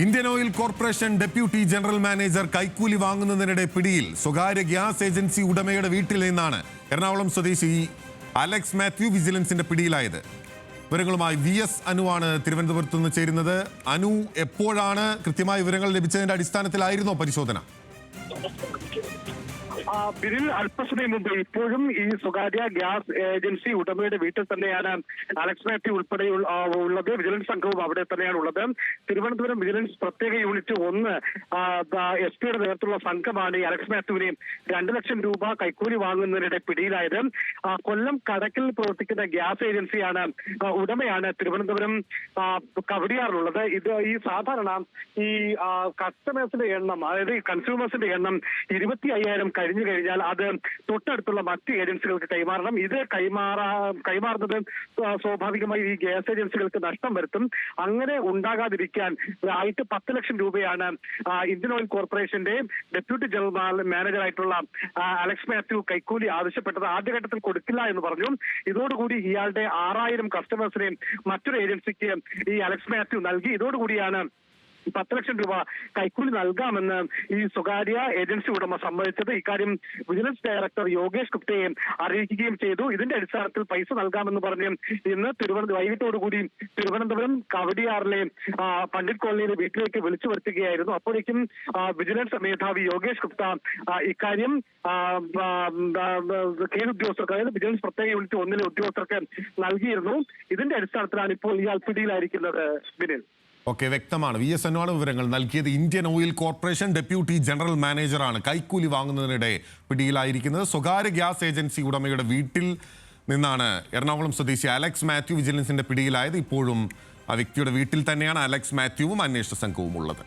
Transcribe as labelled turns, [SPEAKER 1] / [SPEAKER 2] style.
[SPEAKER 1] Indian oil corporation deputy general manager കൈക്കൂലി വാങ്ങുന്നതിനിടെ പിടിയിൽ. സ്വകാര്യ ഗ്യാസ് ഏജൻസി ഉടമയുടെ വീട്ടിൽ നിന്നാണ് എറണാകുളം സ്വദേശി അലക്സ് മാത്യു വിജിലൻസിന്റെ പിടിയിലായത്. വിവരങ്ങളുമായി VS അനുവാണ് തിരുവനന്തപുരത്ത് നിന്ന് ചേരുന്നത്. അനു, എപ്പോഴാണ് കൃത്യമായ വിവരങ്ങൾ ലഭിച്ചതിന്റെ അടിസ്ഥാനത്തിലായിരുന്നോ പരിശോധന?
[SPEAKER 2] ബിരിൽ അല്പസമയം മുമ്പ് ഇപ്പോഴും ഈ സ്വകാര്യ ഗ്യാസ് ഏജൻസി ഉടമയുടെ വീട്ടിൽ തന്നെയാണ് അലക്സ് മാത്യു ഉൾപ്പെടെ ഉള്ളത്. വിജിലൻസ് സംഘവും അവിടെ തന്നെയാണ് ഉള്ളത്. തിരുവനന്തപുരം വിജിലൻസ് പ്രത്യേക യൂണിറ്റ് 1 SP-യുടെ നേതൃത്വത്തിലുള്ള സംഘമാണ് ഈ അലക്സ് മാത്യുവിനെ 2 ലക്ഷം രൂപ കൈക്കൂലി വാങ്ങുന്നതിനിടെ പിടിയിലായത്. കൊല്ലം കടക്കിൽ പ്രവർത്തിക്കുന്ന ഗ്യാസ് ഏജൻസിയാണ് ഉടമയാണ് തിരുവനന്തപുരം കവടിയാറിലുള്ളത്. ഇത് ഈ സാധാരണ ഈ കസ്റ്റമേഴ്സിന്റെ എണ്ണം, അതായത് കൺസ്യൂമേഴ്സിന്റെ എണ്ണം 25,000 കഴിഞ്ഞു കഴിഞ്ഞാൽ അത് തൊട്ടടുത്തുള്ള മറ്റ് ഏജൻസികൾക്ക് കൈമാറണം. ഇത് കൈമാറുന്നത് സ്വാഭാവികമായി ഈ ഗ്യാസ് ഏജൻസികൾക്ക് നഷ്ടം വരുത്തും. അങ്ങനെ ഉണ്ടാകാതിരിക്കാൻ ആയിട്ട് 10 ലക്ഷം രൂപയാണ് ഇന്ത്യൻ ഓയിൽ കോർപ്പറേഷന്റെ ഡെപ്യൂട്ടി ജനറൽ മാനേജറായിട്ടുള്ള അലക്സ് മാത്യു കൈക്കൂലി ആവശ്യപ്പെട്ടത്. ആദ്യഘട്ടത്തിൽ കൊടുക്കില്ല എന്ന് പറഞ്ഞു. ഇതോടുകൂടി ഇയാളുടെ 6,000 കസ്റ്റമേഴ്സിനെ മറ്റൊരു ഏജൻസിക്ക് ഈ അലക്സ് മാത്യു നൽകി. ഇതോടുകൂടിയാണ് 10 ലക്ഷം രൂപ കൈക്കൂലി നൽകാമെന്ന് ഈ സ്വകാര്യ ഏജൻസി ഉടമ സമ്മതിച്ചത്. ഇക്കാര്യം വിജിലൻസ് ഡയറക്ടർ യോഗേഷ് ഗുപ്തയെ അറിയിക്കുകയും ചെയ്തു. ഇതിന്റെ അടിസ്ഥാനത്തിൽ പൈസ നൽകാമെന്ന് പറഞ്ഞ് ഇന്ന് വൈകിട്ടോടുകൂടി തിരുവനന്തപുരം കവടിയാറിലെ പണ്ഡിറ്റ് കോളനിയിലെ വീട്ടിലേക്ക് വിളിച്ചു വരുത്തുകയായിരുന്നു. അപ്പോഴേക്കും വിജിലൻസ് മേധാവി യോഗേഷ് ഗുപ്ത ഇക്കാര്യം കേന്ദ്ര ഉദ്യോഗസ്ഥർക്ക്, അതായത് വിജിലൻസ് പ്രത്യേക യൂണിറ്റ് 1 ഉദ്യോഗസ്ഥർക്ക് നൽകിയിരുന്നു. ഇതിന്റെ അടിസ്ഥാനത്തിലാണ് ഇപ്പോൾ ഇയാൾ പിടിയിലായിരിക്കുന്നത്. ബിനിൽ,
[SPEAKER 1] ഓക്കെ, വ്യക്തമാണ്. VS അനുവാണ് വിവരങ്ങൾ നൽകിയത്. Indian oil corporation deputy general മാനേജറാണ് കൈക്കൂലി വാങ്ങുന്നതിനിടെ പിടിയിലായിരിക്കുന്നത്. സ്വകാര്യ ഗ്യാസ് ഏജൻസി ഉടമയുടെ വീട്ടിൽ നിന്നാണ് എറണാകുളം സ്വദേശി അലക്സ് മാത്യു വിജിലൻസിന്റെ പിടിയിലായത്. ഇപ്പോഴും ആ വ്യക്തിയുടെ വീട്ടിൽ തന്നെയാണ് അലക്സ് മാത്യുവും അന്വേഷണ സംഘവും ഉള്ളത്.